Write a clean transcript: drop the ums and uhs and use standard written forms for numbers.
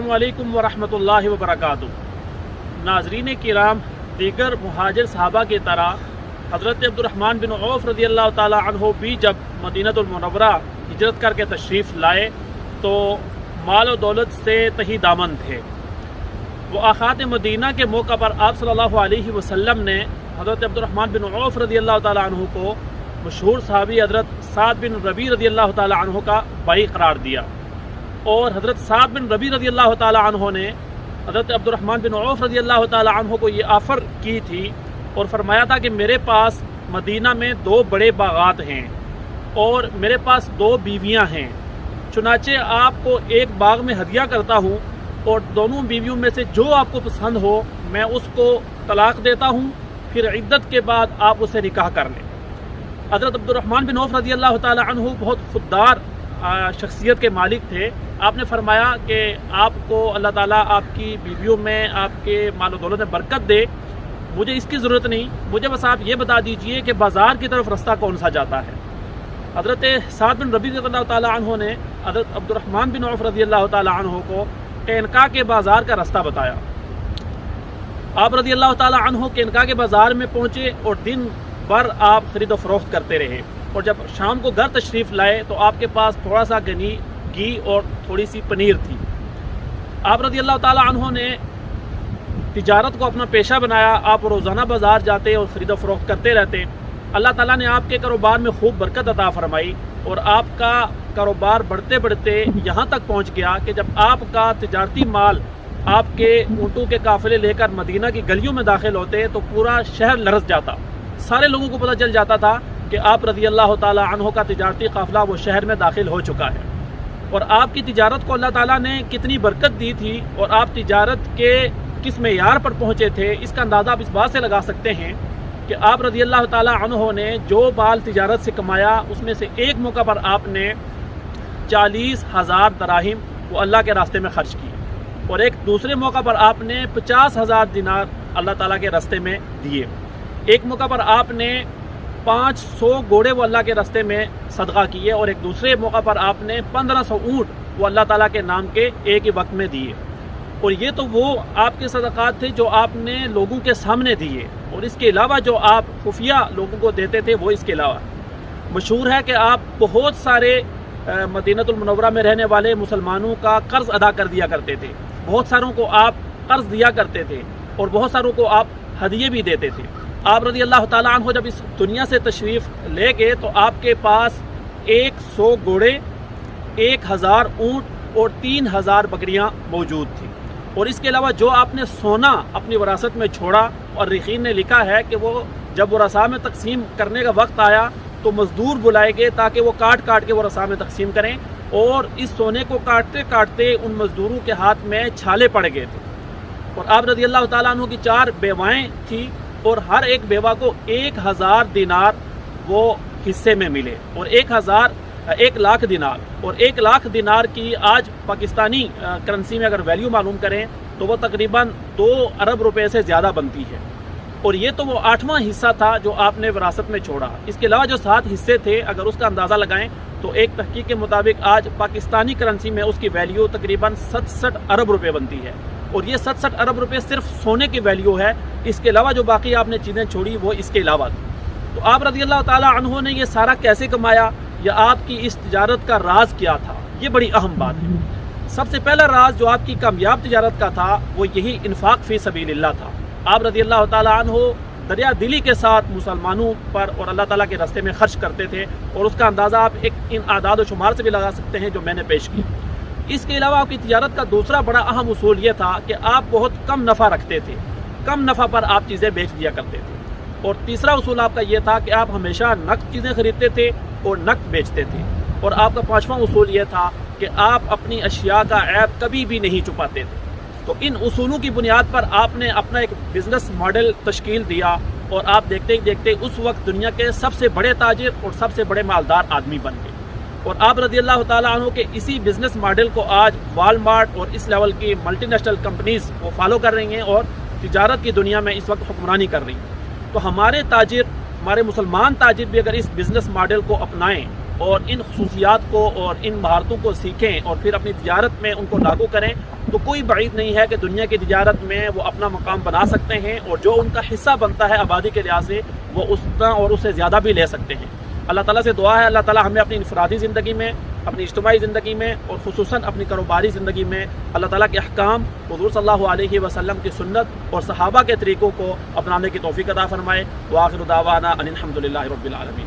अस्सलामु अलैकुम वरहमतुल्लाहि वबरकातुह। नाज़रीन किराम, दीगर मुहाजिर सहाबा की तरह हज़रत अब्दुर्रहमान बिन औफ रज़ी अल्लाह ताला अन्हु भी जब मदीनतुल मुनव्वरा हिजरत करके तशरीफ़ लाए तो माल और दौलत से तही दामन थे। वो आख़ात मदीना के मौका पर आप सल्लल्लाहु अलैहि वसल्लम ने हज़रत अब्दुर्रहमान बिन औफ रज़ी अल्लाह ताला अन्हु को मशहूर सहाबी हज़रत साद बिन रबी रज़ी अल्लाह ताला अन्हु का भाई करार दिया। और हज़रत साद बिन रबी रज़ी अल्लाह ताला अन्हु ने हज़रत अब्दुर्रहमान बिन औफ रज़ी अल्लाह ताला अन्हु को ये ऑफ़र की थी और फरमाया था कि मेरे पास मदीना में 2 बड़े बागात हैं और मेरे पास 2 बीवियां हैं, चुनाचे आपको एक बाग में हदिया करता हूँ और दोनों बीवियों में से जो आपको पसंद हो मैं उसको तलाक देता हूँ, फिर इद्दत के बाद आप उसे निकाह कर लें। हज़रत अब्दुर्रहमान बिन औफ रज़ी अल्लाह ताला अन्हु बहुत खुददार शख्सियत के मालिक थे। आपने फरमाया कि आपको अल्लाह ताला आपकी बीवियों में, आपके माल दौलत में बरकत दे, मुझे इसकी ज़रूरत नहीं, मुझे बस आप ये बता दीजिए कि बाज़ार की तरफ रास्ता कौन सा जाता है। हज़रत साद बिन रबी रज़ी अल्लाह ताला अन्हु ने हज़रत अब्दुर्रहमान बिन औफ रज़ी अल्लाह ताला अन्हु को कैनका के बाज़ार का रास्ता बताया। आप रज़ी अल्लाह ताला अन्हु कैनका के बाज़ार में पहुँचे और दिन भर आप ख़रीद फ़रोख्त करते रहे और जब शाम को घर तशरीफ़ लाए तो आपके पास थोड़ा सा घी और थोड़ी सी पनीर थी। आप रज़ी अल्लाह ताला अन्हु ने तिजारत को अपना पेशा बनाया। आप रोज़ाना बाज़ार जाते और ख़रीद फ़रोख्त करते रहते। अल्लाह ताला ने आपके कारोबार में खूब बरकत अता फरमाई और आपका कारोबार बढ़ते बढ़ते यहाँ तक पहुँच गया कि जब आपका तिजारती माल आपके ऊँटों के काफ़िले लेकर मदीना की गलियों में दाखिल होते तो पूरा शहर लरस जाता। सारे लोगों को पता चल जाता था कि आप रज़ी अल्लाह ताला अन्हु का तिजारती काफ़िला वो शहर में दाखिल हो चुका है। और आपकी तिजारत को अल्लाह ताला ने कितनी बरकत दी थी और आप तिजारत के किस मेयार पर पहुँचे थे, इसका अंदाज़ा आप इस बात से लगा सकते हैं कि आप रज़ी अल्लाह ताला अन्हु ने जो माल तिजारत से कमाया उसमें से एक मौका पर आपने 40,000 दराहिम वो अल्लाह के रास्ते में खर्च किए और एक दूसरे मौका पर आपने 50,000 दिनार अल्लाह ताला के रास्ते में दिए। एक मौका पर आपने 500 घोड़े वो अल्लाह के रास्ते में सदका किए और एक दूसरे मौका पर आपने 1500 ऊँट वो अल्लाह ताला के नाम के एक ही वक्त में दिए। और ये तो वो आपके सदक़ात थे जो आपने लोगों के सामने दिए और इसके अलावा जो आप खुफिया लोगों को देते थे वो इसके अलावा मशहूर है कि आप बहुत सारे मदीनतुल मुनव्वरा में रहने वाले मुसलमानों का कर्ज अदा कर दिया करते थे। बहुत सारों को आप कर्ज दिया करते थे और बहुत सारों को आप हदिये भी देते थे। आप रज़ी अल्लाह ताला अन्हु जब इस दुनिया से तशरीफ़ ले गए तो आपके पास 100 घोड़े, 1000 ऊँट और 3000 बकरियाँ मौजूद थी। और इसके अलावा जो आपने सोना अपनी विरासत में छोड़ा, और रिखीन ने लिखा है कि वो जब वरासा में तकसीम करने का वक्त आया तो मज़दूर बुलाए गए ताकि वो काट काट के वरासा में तकसीम करें और इस सोने को काटते काटते उन मज़दूरों के हाथ में छाले पड़ गए थे। और आप रज़ी अल्लाह ताला अन्हु की 4 बेवाएँ थी और हर एक बेवा को 1000 दिनार वो हिस्से में मिले और 1 लाख दिनार, और 1 लाख दिनार की आज पाकिस्तानी करेंसी में अगर वैल्यू मालूम करें तो वो तकरीबन 2 अरब रुपए से ज़्यादा बनती है। और ये तो वो 8वां हिस्सा था जो आपने विरासत में छोड़ा। इसके अलावा जो 7 हिस्से थे अगर उसका अंदाज़ा लगाएं तो एक तहकीक के मुताबिक आज पाकिस्तानी करेंसी में उसकी वैल्यू तकरीबन 67 अरब रुपये बनती है। और ये 67 अरब रुपये सिर्फ सोने की वैल्यू है, इसके अलावा जो बाकी आपने चीज़ें छोड़ी वो इसके अलावा थी। तो आप रज़ी अल्लाह ताला अन्हु ने ये सारा कैसे कमाया या आपकी इस तिजारत का राज क्या था, ये बड़ी अहम बात है। सबसे पहला राज जो आपकी कामयाब तिजारत का था वो यही इन्फाक फ़ी सबीलिल्लाह था। आप रज़ी अल्लाह ताला अन्हु दरिया दिली के साथ मुसलमानों पर और अल्लाह ताला के रास्ते में खर्च करते थे और उसका अंदाज़ा आप इन आदाद व शुमार से भी लगा सकते हैं जो मैंने पेश किया। इसके अलावा आपकी तिजारत का दूसरा बड़ा अहम उसूल ये था कि आप बहुत कम नफ़ा रखते थे, कम नफ़ा पर आप चीज़ें बेच दिया करते थे। और तीसरा उसूल आपका ये था कि आप हमेशा नक़द चीज़ें ख़रीदते थे और नक़द बेचते थे। और आपका 5वां उसूल ये था कि आप अपनी अशिया का ऐब कभी भी नहीं छुपाते थे। तो इन उसूलों की बुनियाद पर आपने अपना एक बिज़नेस मॉडल तश्कील दिया और आप देखते ही देखते उस वक्त दुनिया के सबसे बड़े ताजिर और सबसे बड़े मालदार आदमी बन गए। और आप रज़ी अल्लाह ताला अन्हु के इसी बिज़नेस मॉडल को आज वालमार्ट और इस लेवल की मल्टीनेशनल कंपनीज़ वो फॉलो कर रही हैं और तिजारत की दुनिया में इस वक्त हुक्मरानी कर रही हैं। तो हमारे ताजिर, हमारे मुसलमान ताजिर भी अगर इस बिज़नेस मॉडल को अपनाएं اور ان خصوصیات کو اور ان مہارتوں کو سیکھیں اور پھر اپنی تجارت میں ان کو لاگو کریں تو کوئی بعید نہیں ہے کہ دنیا کی تجارت میں وہ اپنا مقام بنا سکتے ہیں، اور جو ان کا حصہ بنتا ہے آبادی کے لحاظ سے وہ اتنا اور اس سے زیادہ بھی لے سکتے ہیں۔ اللہ تعالیٰ سے دعا ہے اللہ تعالیٰ ہمیں اپنی انفرادی زندگی میں، اپنی اجتماعی زندگی میں اور خصوصاً اپنی کاروباری زندگی میں اللہ تعالیٰ کے احکام، حضور صلی اللہ علیہ وسلم کی سنت اور صحابہ کے طریقوں کو اپنانے کی توفیق عطا فرمائے۔ وآخر دعوانا ان الحمد للہ رب العالمین۔